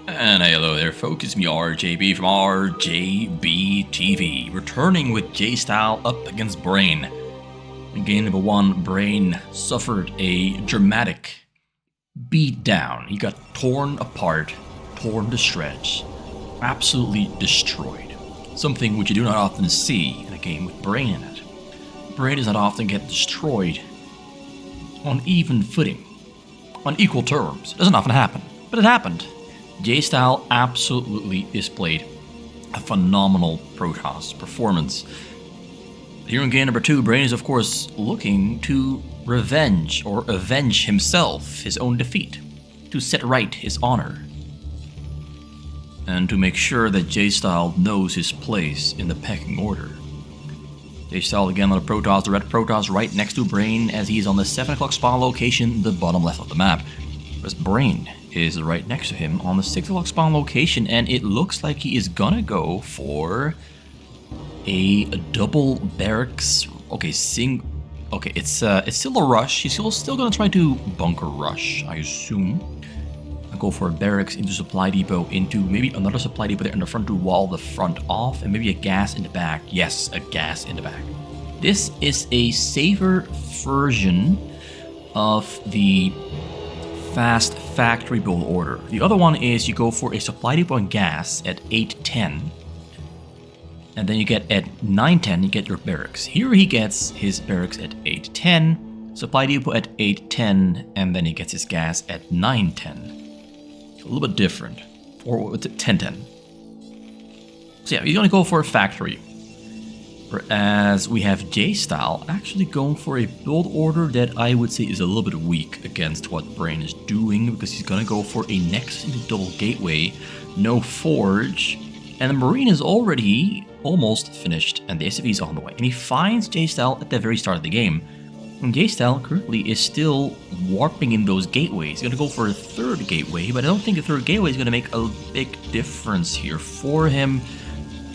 And hello there folks, it's me RJB from RJB TV, returning with J-Style up against Brain. In game number 1, Brain suffered a dramatic beatdown. He got torn apart, torn to shreds, absolutely destroyed. Something which you do not often see in a game with Brain in it. Brain does not often get destroyed on even footing, on equal terms. It doesn't often happen, but it happened. J-Style absolutely displayed a phenomenal Protoss performance. Here in game number 2, Brain is of course looking to avenge himself, his own defeat, to set right his honor, and to make sure that J-Style knows his place in the pecking order. J-Style again on the Protoss, the red Protoss right next to Brain as he is on the 7 o'clock spawn location, the bottom left of the map. Whereas Brain is right next to him on the 6 o'clock spawn location, and it looks like he is gonna go for a double barracks. Okay, it's still a rush. He's still gonna try to bunker rush, I assume. I'll go for a barracks into supply depot, into maybe another supply depot there in the front to wall the front off, and maybe a gas in the back. Yes, a gas in the back. This is a safer version of the fast factory build order. The other one is you go for a supply depot and gas at 8:10, and then you get at 9:10 you get your barracks. Here he gets his barracks at 8:10, supply depot at 8:10, and then he gets his gas at 9:10. A little bit different, or 10:10. So yeah, you're gonna go for a factory. Whereas we have J-Style actually going for a build order that I would say is a little bit weak against what Brain is doing, because he's gonna go for a Nexus into double gateway, no forge, and the Marine is already almost finished, and the SCV is on the way. And he finds J-Style at the very start of the game. And J-Style currently is still warping in those gateways. He's gonna go for a third gateway, but I don't think a third gateway is gonna make a big difference here for him,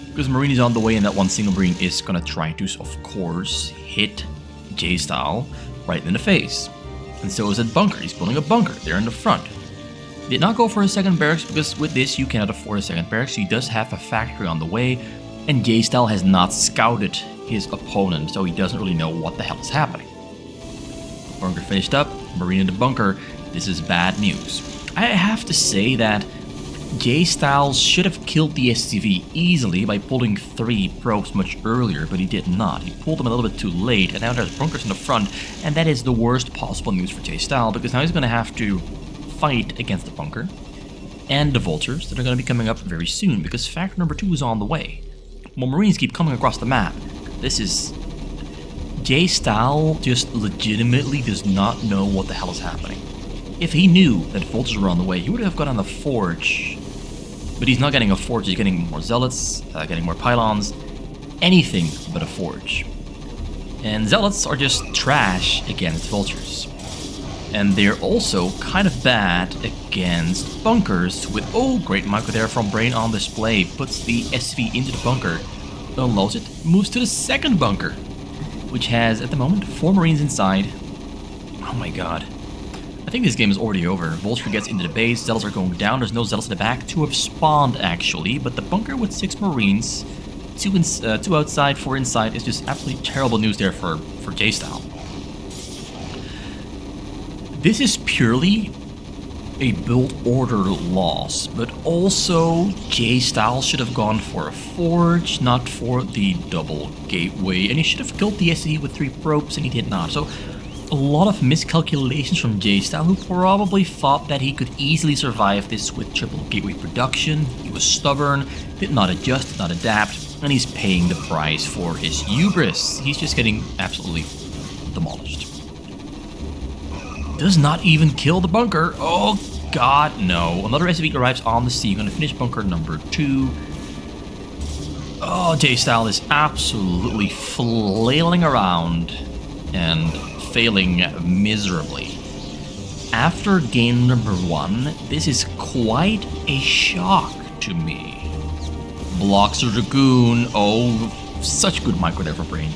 because Marine is on the way, and that one single Marine is gonna try to, of course, hit J-Style right in the face. And so is that bunker. He's building a bunker there in the front. Did not go for a second barracks, because with this you cannot afford a second barracks. He does have a factory on the way, and J-Style has not scouted his opponent, so he doesn't really know what the hell is happening. Bunker finished up, Marine in the bunker. This is bad news. I have to say that J-Style should have killed the SCV easily by pulling 3 probes much earlier, but he did not. He pulled them a little bit too late, and now there's bunkers in the front, and that is the worst possible news for J-Style, because now he's going to have to fight against the bunker and the vultures that are going to be coming up very soon, because factor number 2 is on the way. Well, Marines keep coming across the map. This is... J-Style just legitimately does not know what the hell is happening. If he knew that vultures were on the way, he would have gotten a forge. But he's not getting a forge, he's getting more zealots, getting more pylons, anything but a forge. And zealots are just trash against vultures. And they're also kind of bad against bunkers with, oh, great micro there from Brain on display. Puts the SV into the bunker, unloads it, moves to the second bunker, which has, at the moment, 4 Marines inside. Oh my god. I think this game is already over. Vulture gets into the base, Zealots are going down, there's no Zealots in the back. 2 have spawned, actually, but the bunker with 6 Marines, 2 outside, 4 inside, is just absolutely terrible news there for J-Style. This is purely a build order loss, but also J-Style should have gone for a forge, not for the double gateway, and he should have killed the SE with 3 probes, and he did not. So a lot of miscalculations from J-Style, who probably thought that he could easily survive this with triple gateway production. He was stubborn, did not adjust, did not adapt, and he's paying the price for his hubris. He's just getting absolutely demolished. Does not even kill the bunker. Oh god, no. Another SCV arrives on the scene. Gonna finish bunker number 2. Oh, J-Style is absolutely flailing around and failing miserably. After game number 1, this is quite a shock to me. Blocks a Dragoon. Oh, such good micro there for Brain.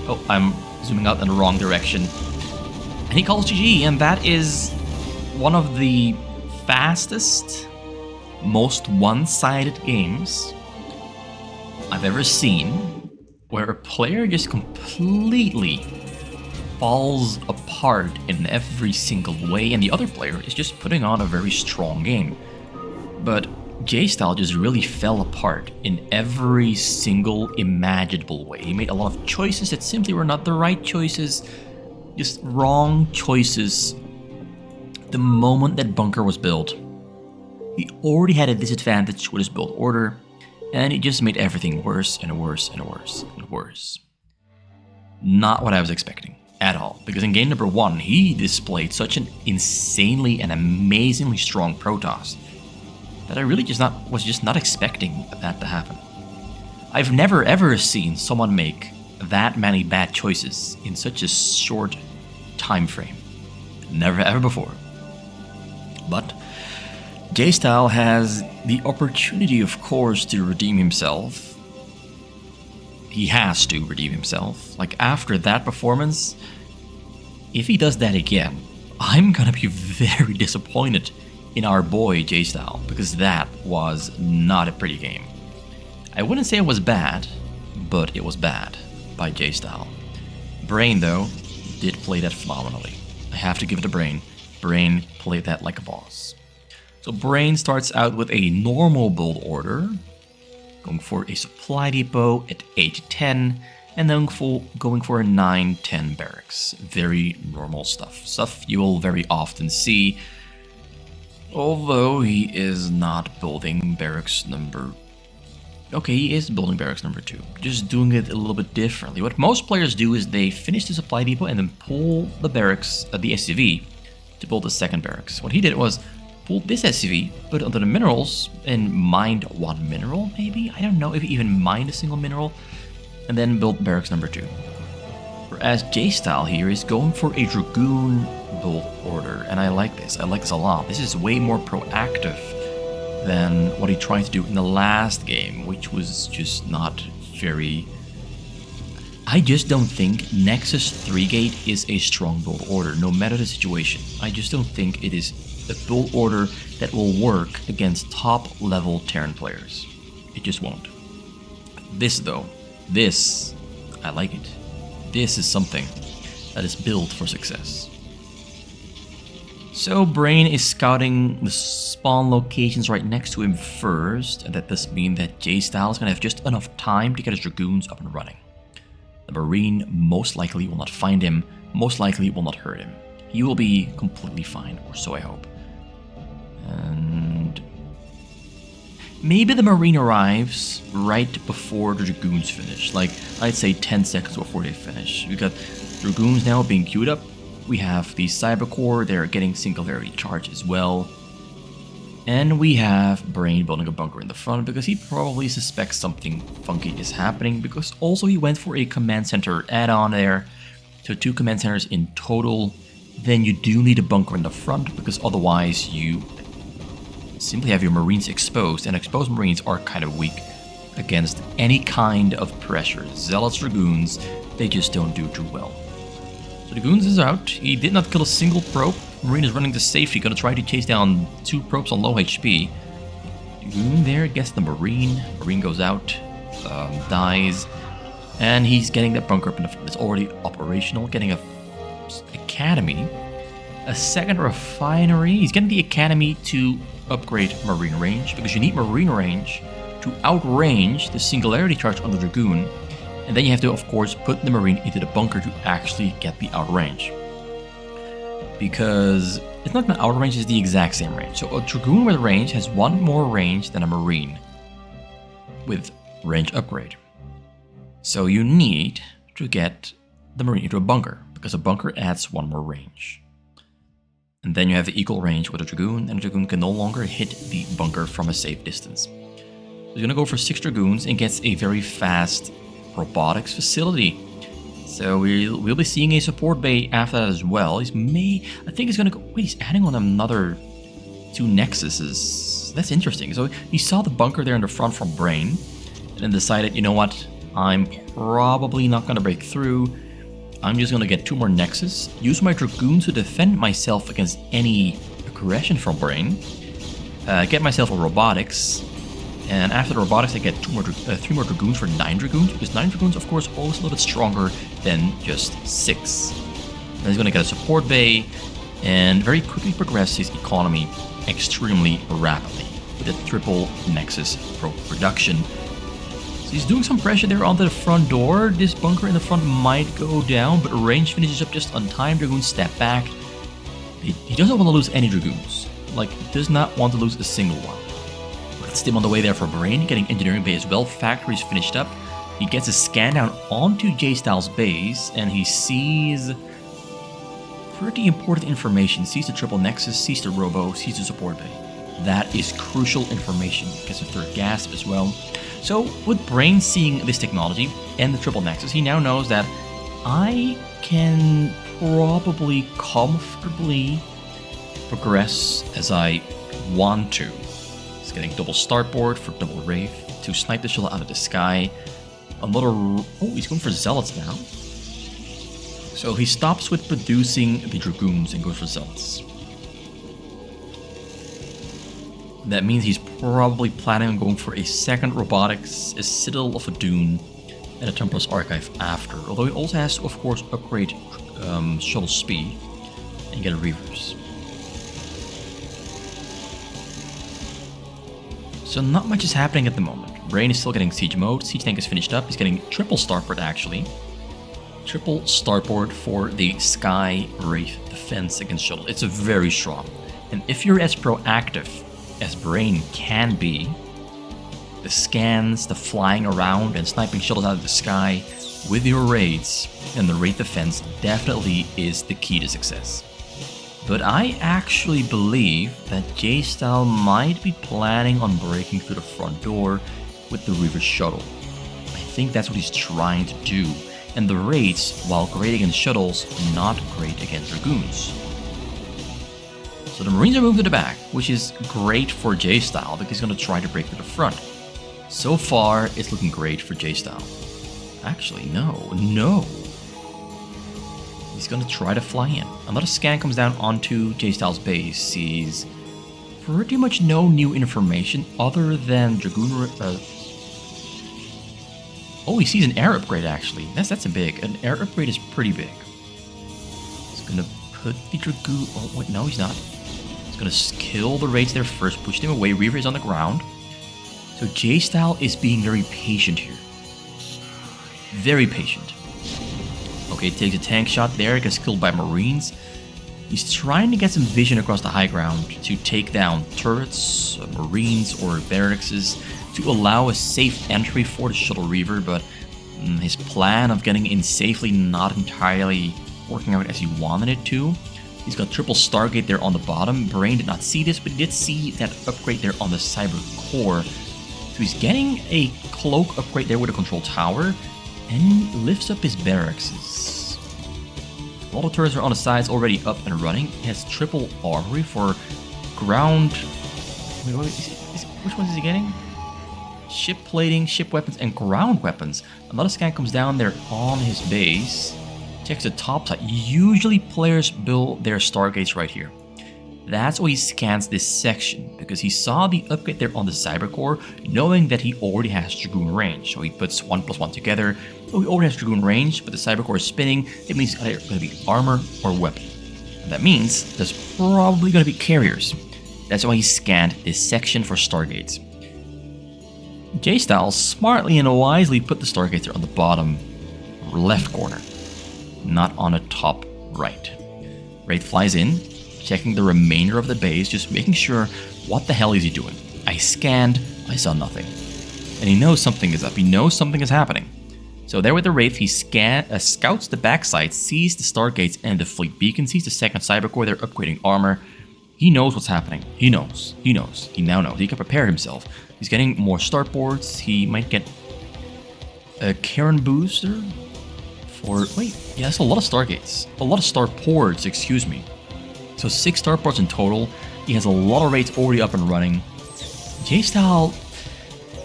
Oh, I'm zooming out in the wrong direction. And he calls GG, and that is one of the fastest, most one-sided games I've ever seen where a player just completely falls apart in every single way and the other player is just putting on a very strong game. But J-Style just really fell apart in every single imaginable way. He made a lot of choices that simply were not the right choices, just wrong choices. The moment that bunker was built, he already had a disadvantage with his build order, and it just made everything worse and worse and worse and worse. Not what I was expecting at all, because in game number 1, he displayed such an insanely and amazingly strong Protoss that I really was just not expecting that to happen. I've never ever seen someone make that many bad choices in such a short time frame. Never ever before. But J-Style has the opportunity, of course, to redeem himself. He has to redeem himself. Like, after that performance, if he does that again, I'm gonna be very disappointed in our boy J-Style, because that was not a pretty game. I wouldn't say it was bad, but it was bad by J-Style. Brain, though, did play that phenomenally. I have to give it to Brain. Brain played that like a boss. So Brain starts out with a normal build order, going for a supply depot at 8-10, and then going for a 9-10 barracks. Very normal stuff. Stuff you will very often see, although he is not building barracks number... Okay, he is building barracks number 2, just doing it a little bit differently. What most players do is they finish the supply depot and then pull the barracks, the SCV, to build the second barracks. What he did was pull this SCV, put it onto the minerals, and mined one mineral, maybe? I don't know if he even mined a single mineral, and then built barracks number 2. Whereas J-Style here is going for a Dragoon build order, and I like this. I like this a lot. This is way more proactive than what he tried to do in the last game, which was just not very... I just don't think Nexus 3-Gate is a strong build order, no matter the situation. I just don't think it is a build order that will work against top-level Terran players. It just won't. This, though, this, I like it. This is something that is built for success. So Brain is scouting the spawn locations right next to him first, and that does mean that J-Style is going to have just enough time to get his Dragoons up and running. The Marine most likely will not find him, most likely will not hurt him. He will be completely fine, or so I hope. And maybe the Marine arrives right before the Dragoons finish, like I'd say 10 seconds before they finish. We've got Dragoons now being queued up. We have the Cyber Core, they're getting singularity charge as well. And we have Brain building a bunker in the front because he probably suspects something funky is happening, because also he went for a command center add-on there. So 2 command centers in total. Then you do need a bunker in the front, because otherwise you simply have your Marines exposed, and exposed Marines are kind of weak against any kind of pressure. Zealots Dragoons, they just don't do too well. So Dragoons is out. He did not kill a single probe. Marine is running to safety, gonna try to chase down 2 probes on low HP. Dragoon there gets the Marine. Marine goes out, dies, and he's getting that bunker up in the front. It's already operational, getting a academy, a second refinery. He's getting the academy to upgrade Marine range, because you need Marine range to outrange the singularity charge on the Dragoon, and then you have to, of course, put the Marine into the bunker to actually get the outrange. Because it's not an outrange, it's the exact same range. So a Dragoon with range has 1 more range than a Marine with range upgrade. So you need to get the Marine into a bunker, because a bunker adds 1 more range. And then you have the equal range with a Dragoon, and a Dragoon can no longer hit the bunker from a safe distance. So he's gonna go for 6 Dragoons and gets a very fast robotics facility. So we'll be seeing a support bay after that as well. I think he's gonna go, wait, he's adding on another 2 Nexuses. That's interesting. So he saw the bunker there in the front from Brain, and then decided, you know what, I'm probably not gonna break through. I'm just gonna get 2 more Nexus, use my Dragoons to defend myself against any aggression from Brain, get myself a robotics, and after the robotics I get 3 more dragoons for 9 dragoons, because 9 dragoons of course always a little bit stronger than just 6. Then he's going to get a support bay, and very quickly progress his economy extremely rapidly with a triple Nexus production. So he's doing some pressure there onto the front door. This bunker in the front might go down, but range finishes up just on time. Dragoons step back. He doesn't want to lose any dragoons. Like, he does not want to lose a single one. But it's still on the way there for Brain, getting engineering bay as well. Factory's finished up. He gets a scan down onto J-Styles' base, and he sees pretty important information. Sees the triple Nexus, sees the Robo, sees the support bay. That is crucial information. Gets a third gasp as well. So with Brain seeing this technology and the triple Nexus, he now knows that I can probably comfortably progress as I want to. He's getting double starboard for double Wraith to snipe the shuttle out of the sky. Another... oh, he's going for Zealots now. So he stops with producing the Dragoons and goes for Zealots. That means he's probably planning on going for a second robotics, a Citadel of Adun, and a Templars Archive after. Although he also has to, of course, upgrade shuttle speed and get a Reavers. So not much is happening at the moment. Brain is still getting siege mode. Siege tank is finished up. He's getting triple starboard actually. Triple starboard for the Sky Wraith defense against shuttle. It's a very strong. And if you're as proactive as Brain can be, the scans, the flying around and sniping shuttles out of the sky with your raids, and the raid defense definitely is the key to success. But I actually believe that J-Style might be planning on breaking through the front door with the Reaver shuttle. I think that's what he's trying to do. And the raids, while great against shuttles, not great against Dragoons. So the Marines are moved to the back, which is great for J-Style because he's going to try to break to the front. So far, it's looking great for J-Style. Actually, no. He's going to try to fly in. Another scan comes down onto J-Styles' base. Sees pretty much no new information other than Dragoon... oh, he sees an air upgrade actually. That's a big. An air upgrade is pretty big. He's gonna put the Dragoon... oh, wait, no, he's not. He's gonna kill the raids there first, push them away. Reaver is on the ground. So J-Style is being very patient here. Very patient. Okay, takes a tank shot there, gets killed by Marines. He's trying to get some vision across the high ground to take down turrets, Marines, or barracks to allow a safe entry for the Shuttle Reaver, but his plan of getting in safely not entirely working out as he wanted it to. He's got triple Stargate there on the bottom. Brain did not see this, but he did see that upgrade there on the Cyber Core. So he's getting a cloak upgrade there with a control tower, and he lifts up his barracks. All the turrets are on the sides already up and running. He has triple armory for ground... wait, which ones is he getting? Ship plating, ship weapons, and ground weapons. Another scan comes down there on his base. Checks the top side. Usually players build their Stargates right here. That's why he scans this section, because he saw the upgrade there on the Cyber Core, knowing that he already has Dragoon range. So he puts 1 + 1 together. So he already has Dragoon range, but the Cyber Core is spinning. It means it's either going to be armor or weapon. And that means there's probably going to be carriers. That's why he scanned this section for Stargates. J-Style smartly and wisely put the Stargates there on the bottom left corner, not on the top right. Wraith flies in, checking the remainder of the base, just making sure, what the hell is he doing? I scanned, I saw nothing. And he knows something is up, he knows something is happening. So there with the Wraith, he scouts the backside, sees the Stargates and the fleet beacon, sees the second Cyber Core, they're upgrading armor. He knows what's happening. He knows. He now knows. He can prepare himself. He's getting more starports. He might get a Karen booster for... wait, yeah, that's a lot of Stargates. A lot of starports, excuse me. So 6 starports in total. He has a lot of raids already up and running. J-Style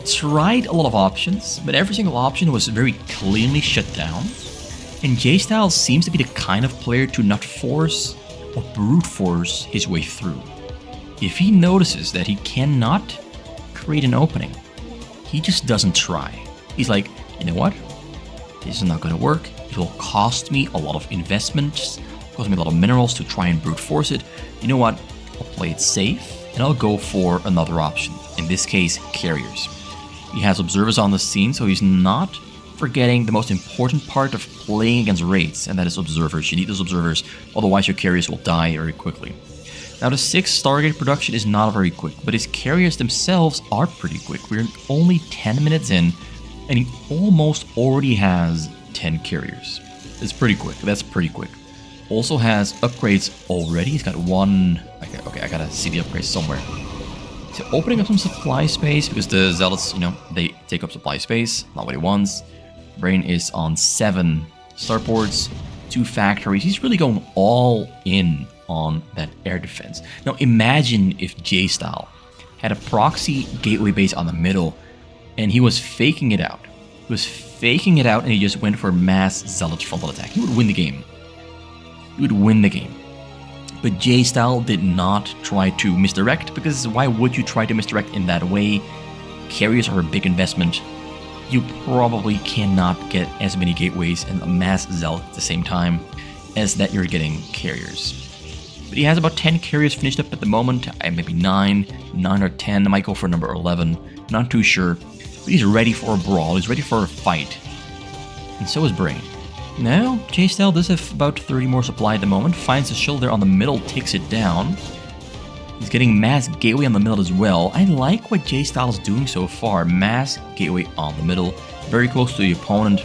tried a lot of options, but every single option was very cleanly shut down. And J-Style seems to be the kind of player to not force or brute force his way through. if he notices that he cannot create an opening, he just doesn't try. He's like, you know what? This is not going to work. It will cost me a lot of investments, cost me a lot of minerals to try and brute force it. You know what? I'll play it safe and I'll go for another option. In this case, carriers. He has observers on the scene, so he's not forgetting the most important part of playing against raids, and that is observers. You need those observers, otherwise your carriers will die very quickly. Now the 6 Stargate production is not very quick, but his carriers themselves are pretty quick. We're only 10 minutes in, and he almost already has 10 carriers. It's pretty quick. That's pretty quick. Also has upgrades already. He's got one. Okay, I gotta see the upgrades somewhere. So opening up some supply space because the Zealots, you know, they take up supply space. Not what he wants. Brain is on 7 starports, 2 factories. He's really going all in on that air defense. Now imagine if J-Style had a proxy gateway base on the middle and he was faking it out. He was faking it out and he just went for mass Zealot frontal attack. He would win the game. He would win the game. But J-Style did not try to misdirect, because why would you try to misdirect in that way? Carriers are a big investment. You probably cannot get as many gateways and a mass Zealot at the same time as that you're getting carriers. But he has about 10 carriers finished up at the moment, maybe 9 or 10. I might go for number 11, not too sure. But he's ready for a brawl, he's ready for a fight. And so is Brain. Now, J-Style does have about 30 more supply at the moment, finds the shield there on the middle, takes it down. He's getting mass gateway on the middle as well. I like what J-Style is doing so far. Mass gateway on the middle, very close to the opponent.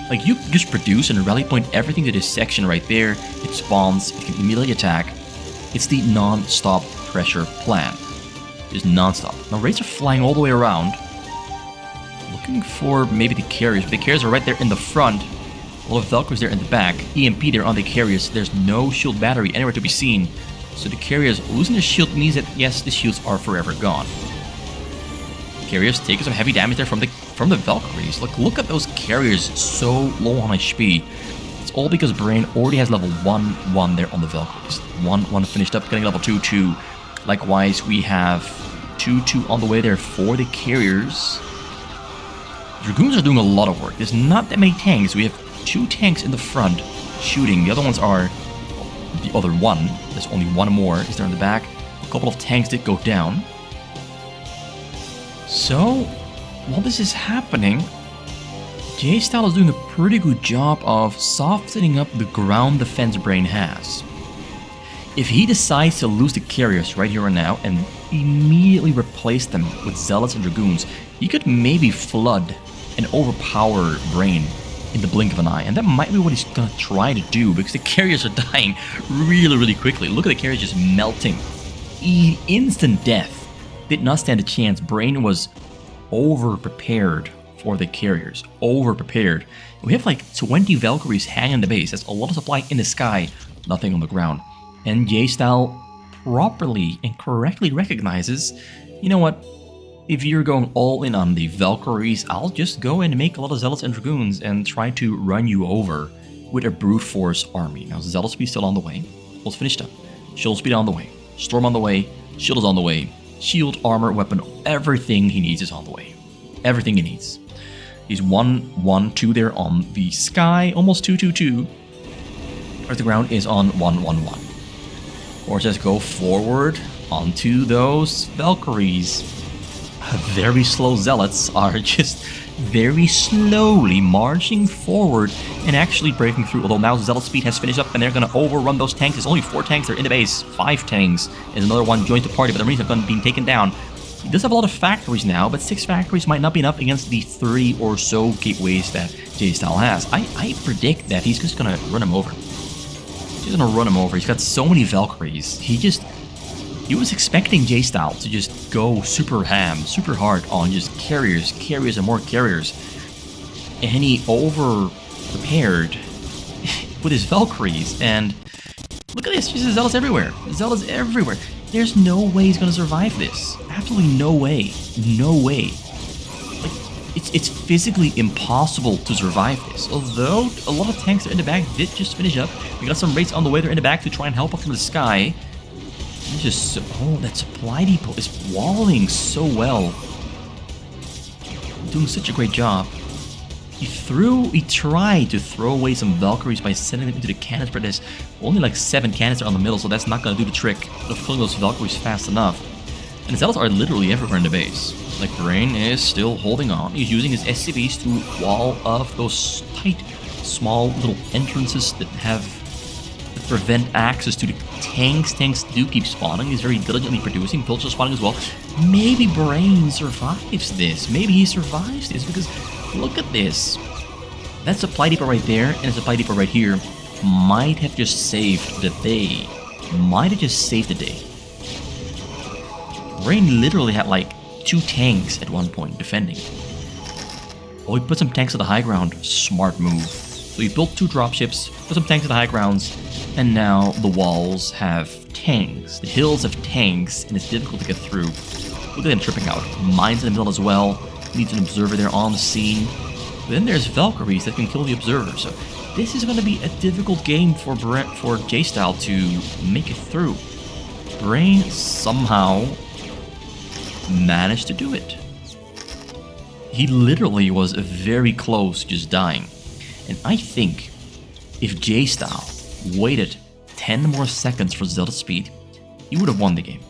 Like, you just produce and rally point everything to this section right there. It spawns, it can immediately attack. It's the non-stop pressure plan. Just non-stop. Now, raids are flying all the way around. Looking for maybe the carriers. The carriers are right there in the front. A lot of Valkyries there in the back. EMP there on the carriers. There's no shield battery anywhere to be seen. So the carriers losing the shield means that, yes, the shields are forever gone. Carriers taking some heavy damage there from the Valkyries. Look at those carriers so low on HP. It's all because Brain already has level 1 there on the Valkyries. 1 finished up, getting level 2. Likewise, we have 2 on the way there for the carriers. Dragoons are doing a lot of work. There's not that many tanks. We have 2 tanks in the front shooting. The other ones are the other one. There's only 1 more. Is there in the back? A couple of tanks did go down. So, while this is happening, J-Style is doing a pretty good job of softening up the ground defense Brain has. If he decides to lose the carriers right here and now and immediately replace them with Zealots and Dragoons, he could maybe flood and overpower Brain in the blink of an eye, and that might be what he's gonna try to do, because the carriers are dying really quickly. Look at the carriers just melting. Instant death. Did not stand a chance. Brain was over-prepared for the carriers. Over-prepared. We have like 20 Valkyries hanging in the base. That's a lot of supply in the sky, nothing on the ground. And J-Style properly and correctly recognizes, you know what? If you're going all in on the Valkyries, I'll just go and make a lot of Zealots and Dragoons and try to run you over with a brute force army. Now, Zealot speed still on the way. Almost finished up. Shield speed on the way. Storm on the way. Shield is on the way. Shield, armor, weapon, everything he needs is on the way. Everything he needs. He's 1-1-2 there on the sky. Almost 2-2-2. Earth to ground is on 1-1-1. Or just go forward onto those Valkyries. Very slow Zealots are just very slowly marching forward and actually breaking through. Although now Zealot speed has finished up and they're going to overrun those tanks. There's only 4 tanks. They're in the base. 5 tanks. And another one joins the party, but the Marines have been taken down. He does have a lot of factories now, but 6 factories might not be enough against the 3 or so gateways that J-Style has. I predict that he's just going to run him over. He's going to run him over. He's got so many Valkyries. He was expecting J-Style to just go super ham, super hard on just carriers, and more carriers. And he over-prepared with his Valkyries. And look at this, just Zealots everywhere. Zealots everywhere. There's no way he's going to survive this. Absolutely no way. No way. Like, it's physically impossible to survive this. Although a lot of tanks in the back did just finish up. We got some raids on the way there in the back to try and help up from the sky. He's just so, oh, that supply depot is walling so well. Doing such a great job. He tried to throw away some Valkyries by sending them into the cannons, but there's only like 7 cannons on the middle, so that's not gonna do the trick of killing those Valkyries fast enough. And the Zealots are literally everywhere in the base. Like, Brain is still holding on. He's using his SCVs to wall off those tight, small little entrances that prevent access to the tanks. Tanks do keep spawning. He's very diligently producing. Pilchers spawning as well. Maybe Brain survives this. Maybe he survives this, because look at this. That supply depot right there and a supply depot right here might have just saved the day. Might have just saved the day. Brain literally had like 2 tanks at one point defending. Oh, he put some tanks on the high ground. Smart move. So he built 2 dropships, put some tanks on the high grounds, and now the walls have tanks. The hills have tanks, and it's difficult to get through. Look at them tripping out. Mines in the middle as well. Needs an observer there on the scene. But then there's Valkyries that can kill the observer. So this is going to be a difficult game for J-Style to make it through. Brain somehow managed to do it. He literally was very close to just dying. And I think if J-Style waited 10 more seconds for Zealot speed, he would have won the game.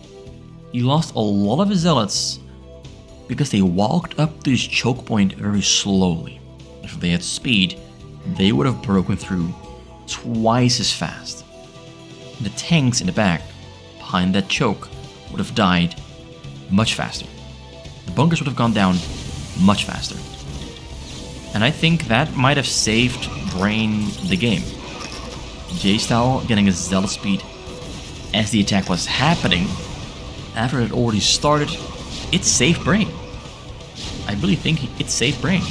He lost a lot of his Zealots because they walked up to his choke point very slowly. If they had speed, they would have broken through twice as fast. The tanks in the back, behind that choke, would have died much faster. The bunkers would have gone down much faster. And I think that might have saved Brain the game. J-Style getting his Zealot speed as the attack was happening, after it already started, it saved Brain. I really think it saved Brain.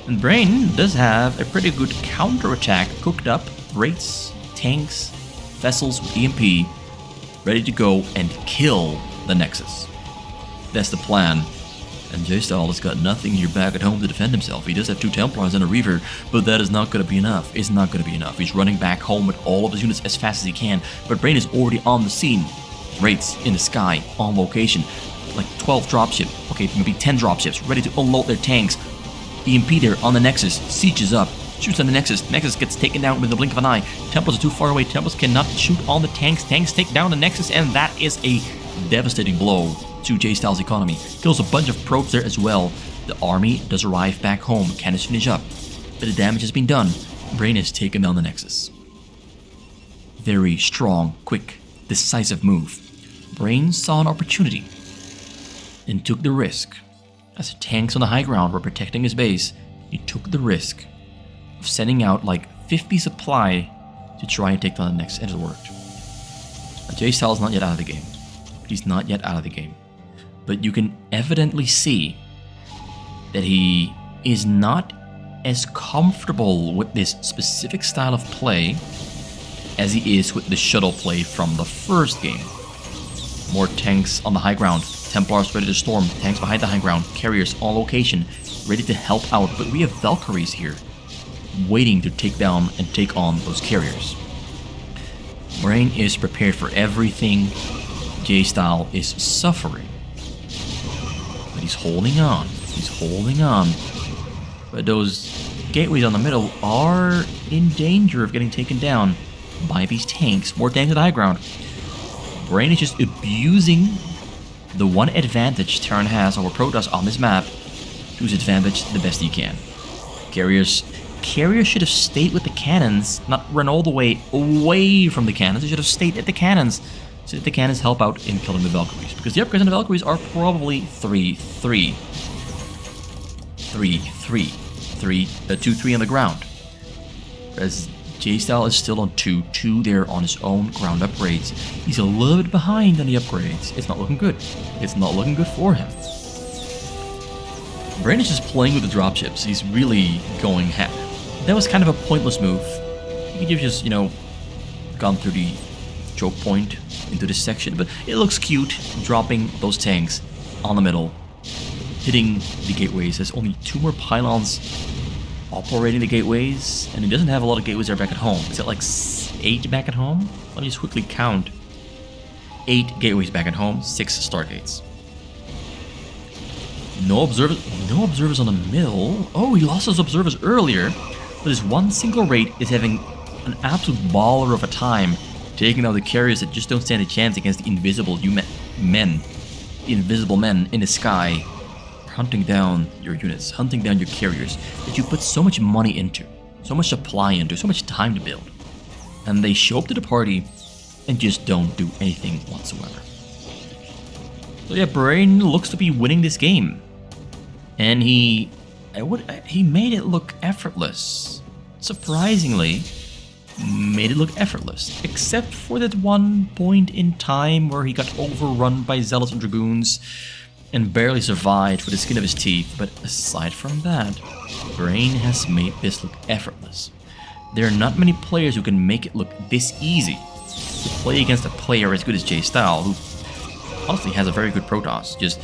And Brain does have a pretty good counterattack cooked up. Wraiths, tanks, vessels with EMP, ready to go and kill the Nexus. That's the plan. And J-Style has got nothing here back at home to defend himself. He does have 2 Templars and a Reaver, but that is not going to be enough. It's not going to be enough. He's running back home with all of his units as fast as he can, but Brain is already on the scene. Wraiths in the sky, on location. Like 12 dropship, okay, maybe 10 dropships, ready to unload their tanks. EMP there on the Nexus, Siege is up, shoots on the Nexus, Nexus gets taken down with the blink of an eye. Templars are too far away, Templars cannot shoot on the tanks, tanks take down the Nexus, and that is a devastating blow to J-Style's economy. Kills a bunch of probes there as well. The army does arrive back home, cannons finish up, but the damage has been done. Brain has taken down the Nexus. Very strong, quick, decisive move. Brain saw an opportunity and took the risk. As the tanks on the high ground were protecting his base, he took the risk of sending out like 50 supply to try and take down the Nexus, and it worked. J-Style is not yet out of the game. He's not yet out of the game. But you can evidently see that he is not as comfortable with this specific style of play as he is with the shuttle play from the first game. More tanks on the high ground, Templars ready to storm, tanks behind the high ground, carriers on location, ready to help out, but we have Valkyries here, waiting to take down and take on those carriers. Brain is prepared for everything. J-Style is suffering. But he's holding on. He's holding on. But those gateways on the middle are in danger of getting taken down by these tanks. More tanks at the high ground. Brain is just abusing the one advantage Terran has over Protoss on this map to his advantage the best he can. Carriers should have stayed with the cannons, not run all the way away from the cannons. They should have stayed at the cannons so that the cannons help out in killing the Valkyries. Because the upgrades on the Valkyries are probably 3-3. 2-3 on the ground. Whereas J-Style is still on 2 there on his own ground upgrades. He's a little bit behind on the upgrades. It's not looking good. It's not looking good for him. Brain is just playing with the dropships. He's really going that was kind of a pointless move. He could have just, gone through the choke point into this section, but it looks cute dropping those tanks on the middle, hitting the gateways. There's only 2 more pylons operating the gateways, and he doesn't have a lot of gateways there back at home. Is it like 8 back at home? Let me just quickly count. 8 gateways back at home, 6 stargates. No observers on the mill. Oh, he lost his observers earlier, but his one single raid is having an absolute baller of a time, taking out the carriers that just don't stand a chance against the invisible men in the sky, hunting down your units, hunting down your carriers that you put so much money into, so much supply into, so much time to build. And they show up to the party and just don't do anything whatsoever. So yeah, Brain looks to be winning this game. And he made it look effortless. Surprisingly, made it look effortless. Except for that one point in time where he got overrun by Zealots and Dragoons and barely survived with the skin of his teeth. But aside from that, Brain has made this look effortless. There are not many players who can make it look this easy to play against a player as good as J-Style, who honestly has a very good Protoss. Just,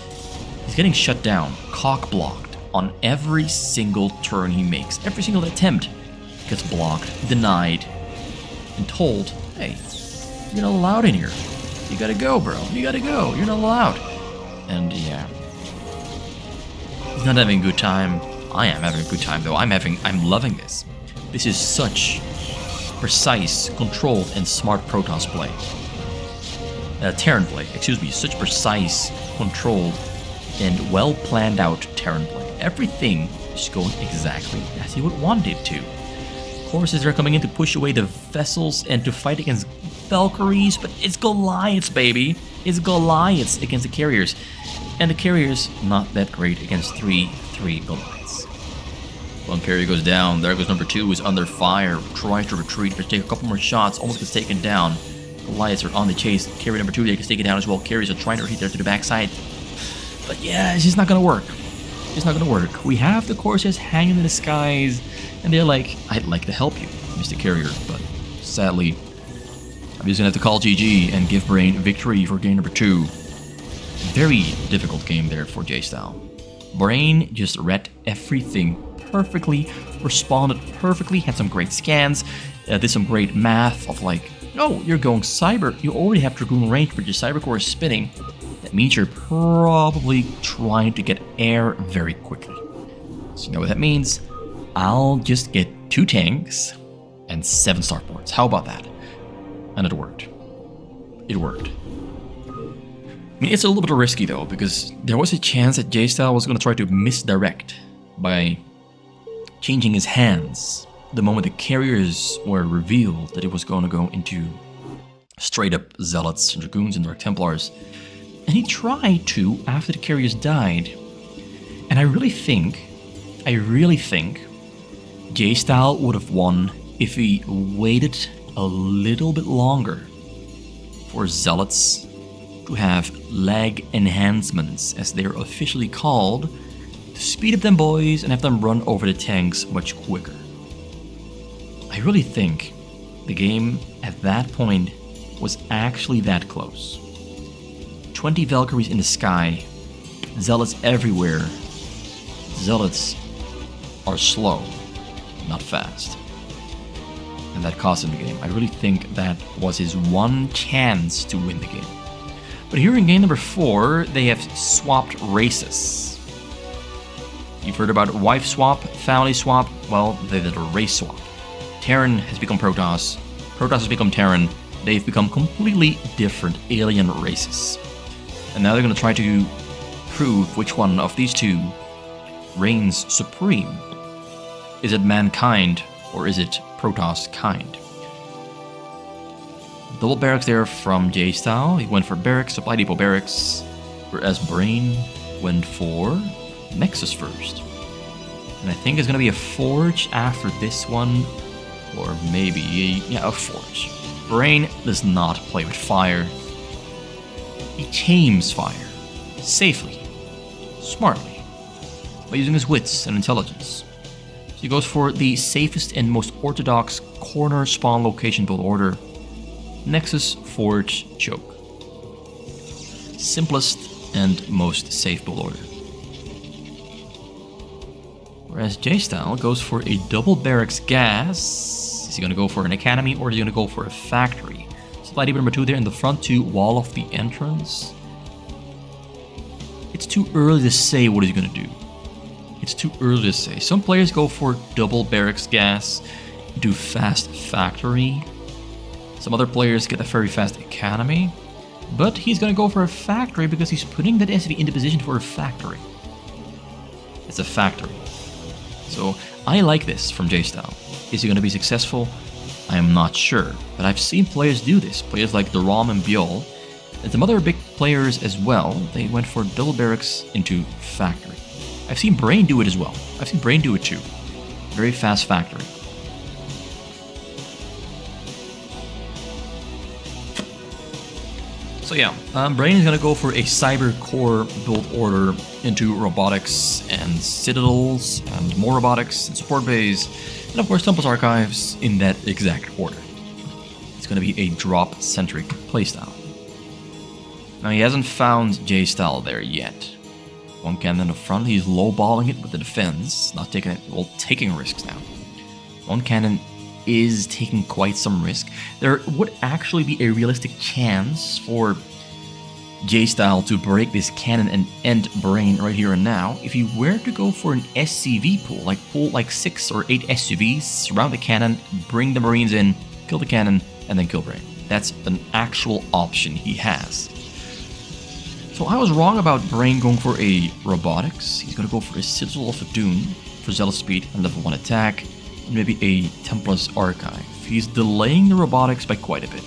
he's getting shut down, cock-blocked on every single turn he makes. Every single attempt gets blocked, denied, and told, hey, you're not allowed in here. You gotta go, bro. You gotta go. You're not allowed. And yeah, he's not having a good time. I am having a good time, though. I'm loving this. This is such precise, controlled, and smart Protoss play. Terran play, excuse me. Such precise, controlled, and well planned out Terran play. Everything is going exactly as he would want it to. Forces are coming in to push away the vessels and to fight against Valkyries, but it's Goliaths, baby. It's Goliaths against the carriers. And the carriers, not that great against 3 Goliaths. One carrier goes down, there goes number 2, who's under fire, trying to retreat, but take a couple more shots, almost gets taken down. Goliaths are on the chase. Carrier number 2, they can take it down as well. Carriers are trying to retreat there to the backside. But yeah, it's just not gonna work. It's not gonna work. We have the Corsairs hanging in the skies, and they're like, I'd like to help you, Mr. Carrier, but sadly, I'm just gonna have to call GG and give Brain victory for game number 2. Very difficult game there for J-Style. Brain just read everything perfectly, responded perfectly, had some great scans, did some great math of like, oh, you're going cyber, you already have Dragoon range, but your cyber core is spinning. That means you're probably trying to get air very quickly. So you know what that means? I'll just get 2 tanks and 7 starports. How about that? And it worked. It worked. I mean, it's a little bit risky though, because there was a chance that J-Style was going to try to misdirect by changing his hands the moment the carriers were revealed that it was going to go into straight up Zealots and Dragoons and Dark Templars. And he tried to after the carriers died. And I really think J-Style would have won if he waited a little bit longer for Zealots to have lag enhancements, as they're officially called, to speed up them boys and have them run over the tanks much quicker. I really think the game at that point was actually that close. 20 Valkyries in the sky, Zealots everywhere. Zealots are slow, not fast. And that cost him the game. I really think that was his one chance to win the game. But here in game number 4, they have swapped races. You've heard about wife swap, family swap. Well, they did a race swap. Terran has become Protoss. Protoss has become Terran. They've become completely different alien races. And now they're going to try to prove which one of these two reigns supreme. Is it mankind or is it Protoss kind? Double barracks there from J-Style. He went for barracks, supply depot barracks, whereas Brain went for Nexus first. And I think it's going to be a forge after this one, or maybe a forge. Brain does not play with fire. He tames fire safely, smartly, by using his wits and intelligence. So he goes for the safest and most orthodox corner spawn location build order. Nexus, Forge, Choke. Simplest and most safe build order. Whereas J-Style goes for a double barracks gas. Is he going to go for an academy or is he going to go for a factory? So Supply depot number 2 there in the front to wall off the entrance. It's too early to say what he's going to do. It's too early to say. Some players go for double barracks gas, do fast factory. Some other players get a very fast economy. But he's going to go for a factory because he's putting that SCV into position for a factory. It's a factory. So I like this from J-Style. Is he going to be successful? I am not sure. But I've seen players do this. Players like Daram and Bjol. And some other big players as well. They went for double barracks into factory. I've seen Brain do it as well. I've seen Brain do it too. Very fast factory. So yeah, Brain is going to go for a cyber core build order into robotics and citadels and more robotics and support bays and of course Temple's Archives in that exact order. It's going to be a drop-centric playstyle. Now he hasn't found J-Style there yet. One cannon in the front, he's lowballing it with the defense, not taking it, well, taking risks now. One cannon is taking quite some risk. There would actually be a realistic chance for J-Style to break this cannon and end Brain right here and now if he were to go for an SCV pull like 6 or 8 SCVs, surround the cannon, bring the Marines in, kill the cannon, and then kill Brain. That's an actual option he has. So I was wrong about Brain going for a robotics. He's going to go for a Citadel of Adun for Zealot Speed and level 1 attack, and maybe a Templar's Archive. He's delaying the robotics by quite a bit.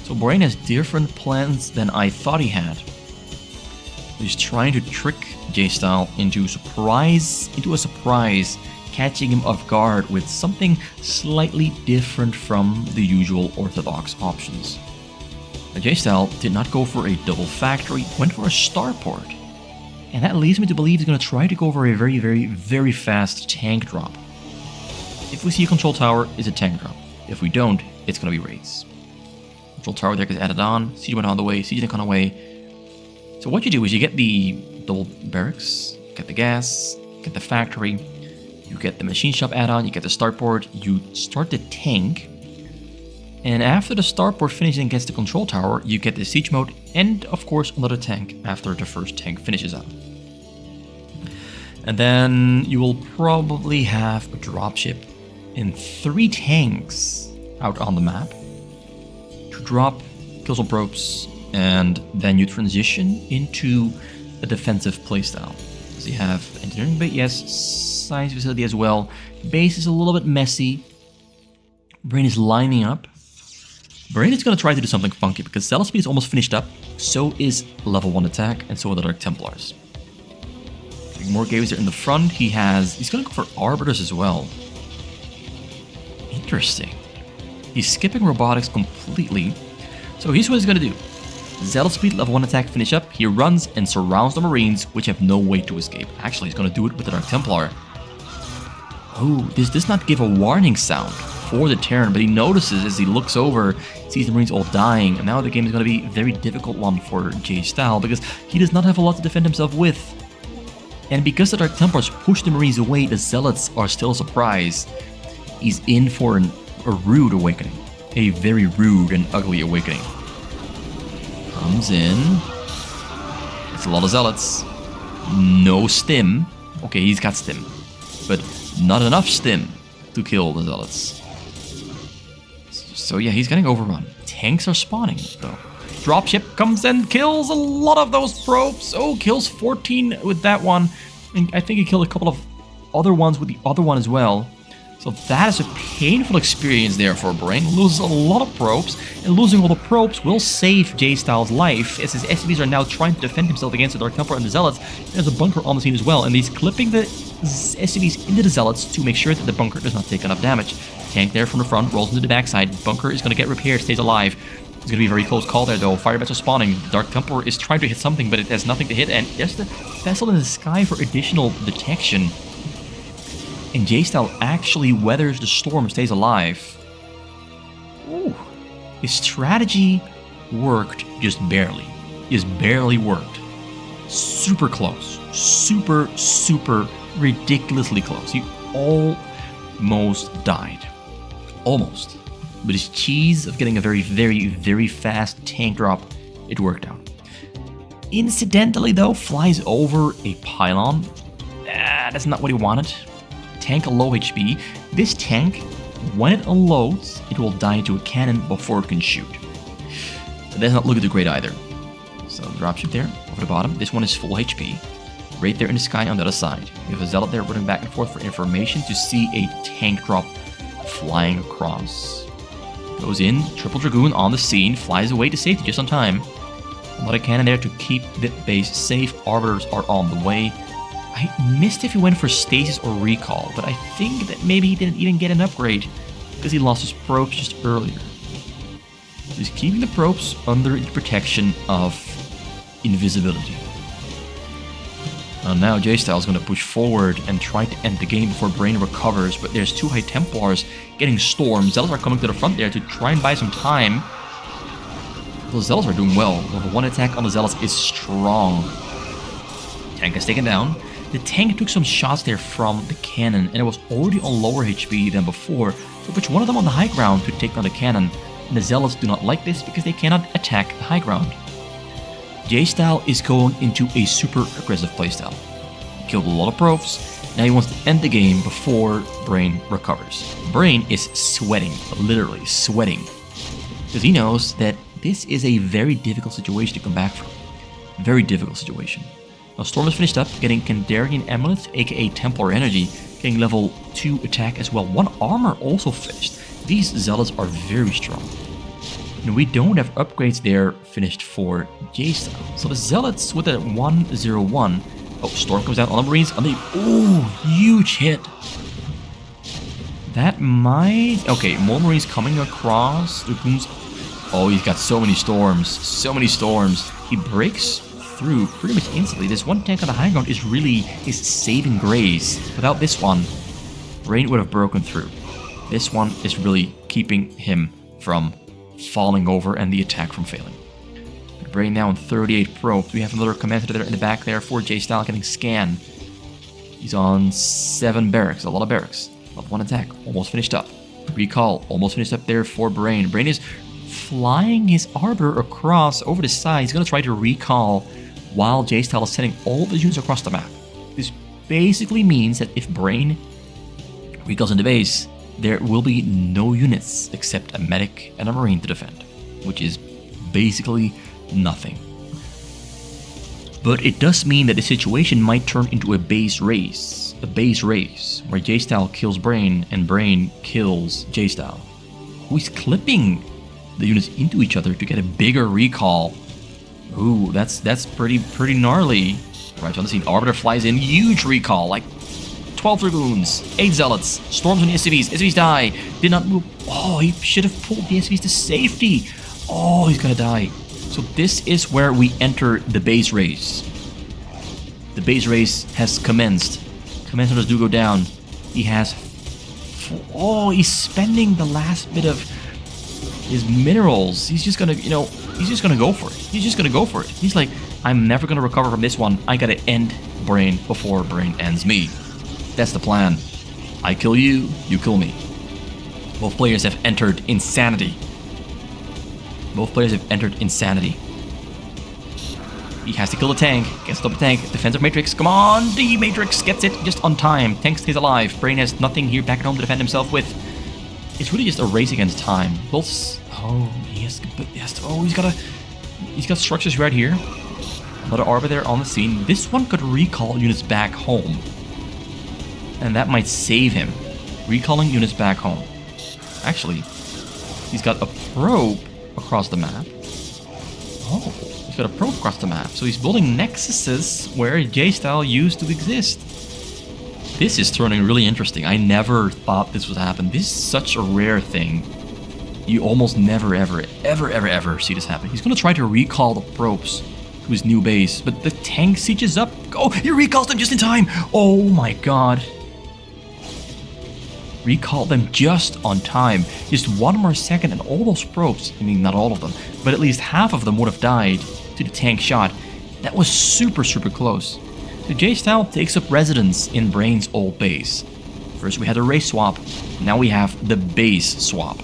So Brain has different plans than I thought he had. He's trying to trick J-Style into a surprise, catching him off guard with something slightly different from the usual orthodox options. J-Style did not go for a double factory, went for a starport. And that leads me to believe he's going to try to go for a very, very, very fast tank drop. If we see a control tower, it's a tank drop. If we don't, it's going to be raids. Control tower deck is added on, siege went on the way, siege deck on the way. So what you do is you get the double barracks, get the gas, get the factory, you get the machine shop add-on, you get the starport, you start the tank, and after the starport finishes against the control tower, you get the siege mode and, of course, another tank after the first tank finishes out. And then you will probably have a dropship in 3 tanks out on the map to drop, kill some probes, and then you transition into a defensive playstyle. So you have engineering base, yes, science facility as well. Base is a little bit messy. Brain is lining up. Brain is going to try to do something funky because Zealot Speed is almost finished up, so is level 1 attack, and so are the Dark Templars. More games are in the front. He's going to go for Arbiters as well. Interesting. He's skipping robotics completely. So here's what he's going to do. Zealot Speed, level 1 attack, finish up. He runs and surrounds the Marines, which have no way to escape. Actually, he's going to do it with the Dark Templar. Oh, this does not give a warning sound for the Terran, but he notices as he looks over, sees the Marines all dying, and now the game is going to be a very difficult one for J-Style because he does not have a lot to defend himself with. And because the Dark Templars push the Marines away, the Zealots are still surprised. He's in for a rude awakening. A very rude and ugly awakening. Comes in. It's a lot of Zealots. No stim. Okay, he's got stim. But not enough stim to kill the Zealots. So yeah, he's getting overrun. Tanks are spawning, though. Dropship comes and kills a lot of those probes. Oh, kills 14 with that one. And I think he killed a couple of other ones with the other one as well. So that is a painful experience there for Brain. Loses a lot of probes, and losing all the probes will save J-Style's life, as his SCVs are now trying to defend himself against the Dark Templar and the Zealots. There's a bunker on the scene as well, and he's clipping the SCVs into the Zealots to make sure that the bunker does not take enough damage. Tank there from the front, rolls into the backside. Bunker is going to get repaired, stays alive. It's going to be a very close call there, though. Firebats are spawning. Dark Templar is trying to hit something, but it has nothing to hit, and there's the vessel in the sky for additional detection. And J-Style actually weathers the storm, stays alive. Ooh. His strategy worked just barely. Just barely worked. Super close. Super, super ridiculously close. He almost died. Almost. With his cheese of getting a very, very, very fast tank drop, it worked out. Incidentally though, flies over a pylon. That's not what he wanted. Tank low HP. This tank, when it unloads, it will die to a cannon before it can shoot. It does not look too great either. So dropship there, over the bottom. This one is full HP. Right there in the sky on the other side. We have a Zealot there running back and forth for information to see a tank drop flying across. Goes in, Triple Dragoon on the scene, flies away to safety just on time. Another cannon there to keep the base safe. Arbiters are on the way. I missed if he went for stasis or recall, but I think that maybe he didn't even get an upgrade because he lost his probes just earlier. He's keeping the probes under the protection of invisibility. Now J-Style is going to push forward and try to end the game before Brain recovers, but there's 2 High Templars getting stormed. Zealots are coming to the front there to try and buy some time. The Zealots are doing well. Level 1 attack on the Zealots is strong. Tank is taken down. The tank took some shots there from the cannon, and it was already on lower HP than before, so puts one of them on the high ground to take down the cannon. And the Zealots do not like this because they cannot attack the high ground. J-Style is going into a super aggressive playstyle. He killed a lot of probes. Now he wants to end the game before Brain recovers. Brain is sweating, literally sweating, because he knows that this is a very difficult situation to come back from. Very difficult situation. Now Storm is finished up, getting Kandarian Amulet, aka Templar Energy, getting level 2 attack as well. 1 armor also finished. These Zealots are very strong. And we don't have upgrades there finished for J-Style. So the Zealots with a 101. Oh, Storm comes down on the Marines. Ooh, huge hit. That might... Okay, more Marines coming across. Oh, he's got so many storms. So many storms. He breaks through pretty much instantly. This one tank on the high ground is really his saving grace. Without this one, Brain would have broken through. This one is really keeping him from falling over and the attack from failing. Brain now on 38 probes. We have another commander there in the back there for J-Style getting scanned. He's on 7 barracks, a lot of barracks. Level 1 attack, almost finished up. Recall, almost finished up there for Brain. Brain is flying his Arbiter across over the side. He's going to try to recall while J-Style is sending all the units across the map. This basically means that if Brain recalls in the base, there will be no units except a medic and a marine to defend, which is basically nothing. But it does mean that the situation might turn into a base race. A base race where J-Style kills Brain and Brain kills J-Style, who is clipping the units into each other to get a bigger recall. Ooh, that's pretty gnarly. Right on the scene, Arbiter flies in, huge recall, like 12 Dragoons, 8 Zealots, storms on the SCVs. SCVs die. Did not move. Oh, he should have pulled the SCVs to safety. Oh, he's gonna die. So this is where we enter the base race. The base race has commenced. Commencers do go down. He has... Oh, he's spending the last bit of his minerals. He's just gonna, he's just gonna go for it. He's just gonna go for it. He's like, I'm never gonna recover from this one. I gotta end Brain before Brain ends me. That's the plan. I kill you, you kill me. Both players have entered insanity. Both players have entered insanity. He has to kill the tank. Gets up the tank. Defensive Matrix. Come on! The Matrix gets it just on time. Tank stays alive. Brain has nothing here back at home to defend himself with. It's really just a race against time. Both... Oh, he's got structures right here. Another Arbiter there on the scene. This one could recall units back home. And that might save him. Recalling units back home. Actually, he's got a probe across the map. Oh, he's got a probe across the map. So he's building nexuses where J-Style used to exist. This is turning really interesting. I never thought this would happen. This is such a rare thing. You almost never, ever see this happen. He's going to try to recall the probes to his new base, but the tank sieges up. Oh, he recalls them just in time. Oh my god. Recall them just on time. Just 1 more second and all those probes, I mean not all of them, but at least half of them would have died to the tank shot. That was super close. So J-Style takes up residence in Brain's old base. First we had a race swap, now we have the base swap.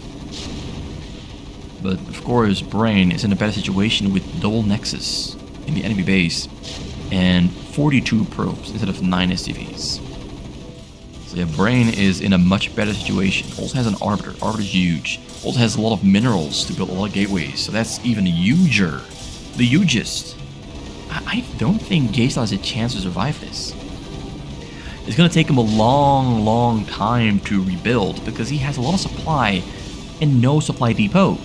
But of course, Brain is in a better situation with double Nexus in the enemy base and 42 probes instead of 9 SCVs. So yeah, Brain is in a much better situation. Also has an Arbiter. Arbiter is huge. Also has a lot of minerals to build a lot of gateways. So that's even huger. The hugest. I don't think J-Style has a chance to survive this. It's going to take him a long time to rebuild because he has a lot of supply and no supply depots.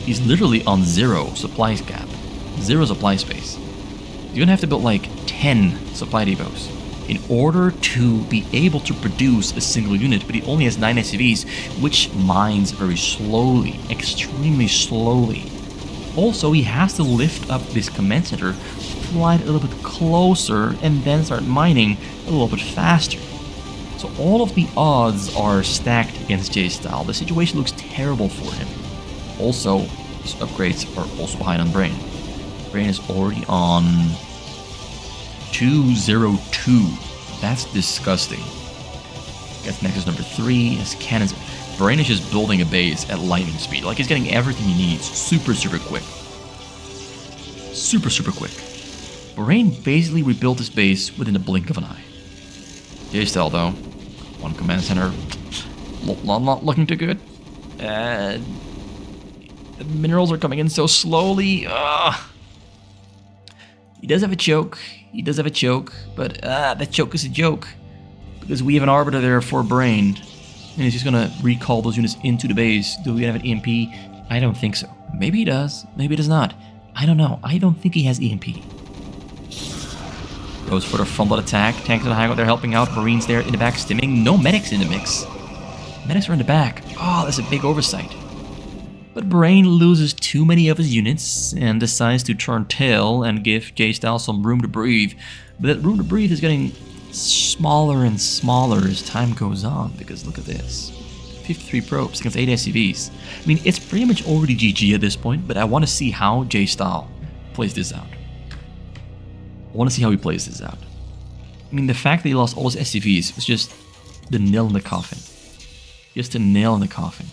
He's literally on 0 supply gap. 0 supply space. You're going to have to build like 10 supply depots in order to be able to produce a single unit, but he only has 9 SCVs, which mines very slowly, extremely slowly. Also, he has to lift up this command center, fly it a little bit closer, and then start mining a little bit faster. So all of the odds are stacked against J-Style. The situation looks terrible for him. Also, his upgrades are also behind on Brain. Brain is already on 202. That's disgusting. Gets Nexus number 3, his cannons. Brain is just building a base at lightning speed. Like, he's getting everything he needs super quick. Super quick. Brain basically rebuilt his base within a blink of an eye. J-Style, though. 1 command center. Not looking too good. The minerals are coming in so slowly. He does have a choke. But that choke is a joke. Because we have an Arbiter there for Brain. And he's just gonna recall those units into the base. Do we have an EMP? I don't think so. Maybe he does. Maybe he does not. I don't know. I don't think he has EMP. Goes for the frontal attack. Tanks and High, they're helping out. Marines there in the back stimming. No medics in the mix. Medics are in the back. Oh, that's a big oversight. But Brain loses too many of his units and decides to turn tail and give J-Style some room to breathe. But that room to breathe is getting smaller and smaller as time goes on, because look at this. 53 probes against 8 SCVs. I mean, it's pretty much already GG at this point, but I want to see how J-Style plays this out. I want to see how he plays this out. I mean, the fact that he lost all his SCVs was just the nail in the coffin. Just a nail in the coffin.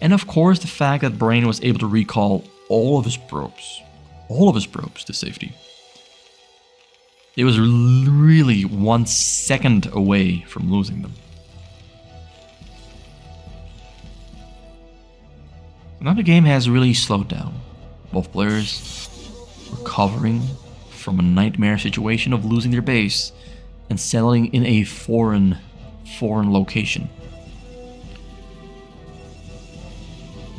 And of course, the fact that Brain was able to recall all of his probes to safety. It was really 1 second away from losing them. Now the game has really slowed down. Both players recovering from a nightmare situation of losing their base and settling in a foreign location.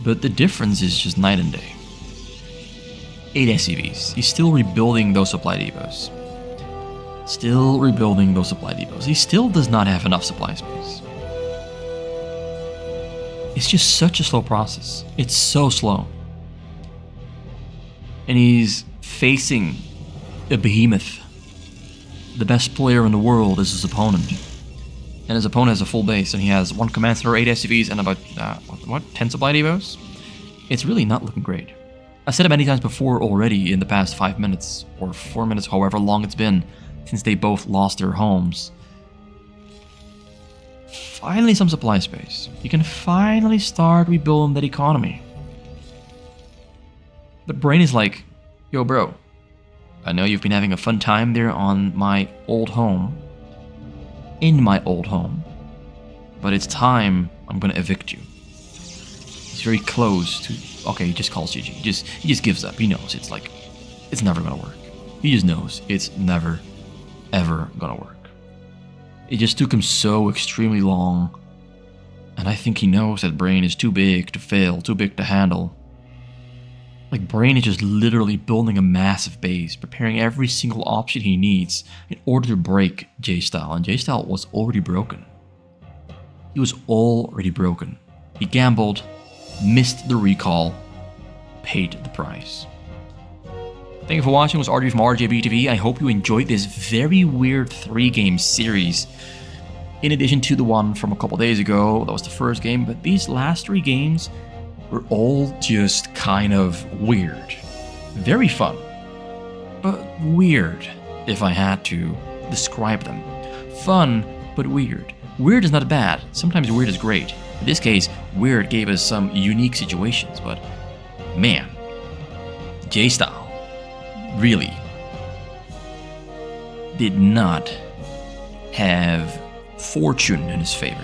But the difference is just night and day. 8 SCVs. He's still rebuilding those supply depots. He still does not have enough supply space. It's just such a slow process. It's so slow. And he's facing a behemoth. The best player in the world is his opponent. And his opponent has a full base, and he has 1 command center, 8 SCVs, and about, 10 supply depots? It's really not looking great. I said it many times before already in the past 5 minutes, or 4 minutes, however long it's been, since they both lost their homes. Finally some supply space. You can finally start rebuilding that economy. But Brain is like, yo bro, I know you've been having a fun time there on my old home. In my old home. But it's time I'm gonna evict you. He's very close to... Okay, he just calls GG. He just gives up. He knows it's like... It's never gonna work. He just knows it's never, ever gonna work. It just took him so extremely long. And I think he knows that Brain is too big to fail, too big to handle. Like, Brain is just literally building a massive base, preparing every single option he needs in order to break J-Style. And J-Style was already broken. He was already broken. He gambled, missed the recall, paid the price. Thank you for watching. It was RJ from RJB TV. I hope you enjoyed this very weird 3-game series. In addition to the one from a couple days ago, that was the first game, but these last 3 games were all just kind of weird. Very fun, but weird, if I had to describe them. Fun, but weird. Weird is not bad. Sometimes weird is great. In this case, Weird gave us some unique situations, but man, J-Style really did not have fortune in his favor.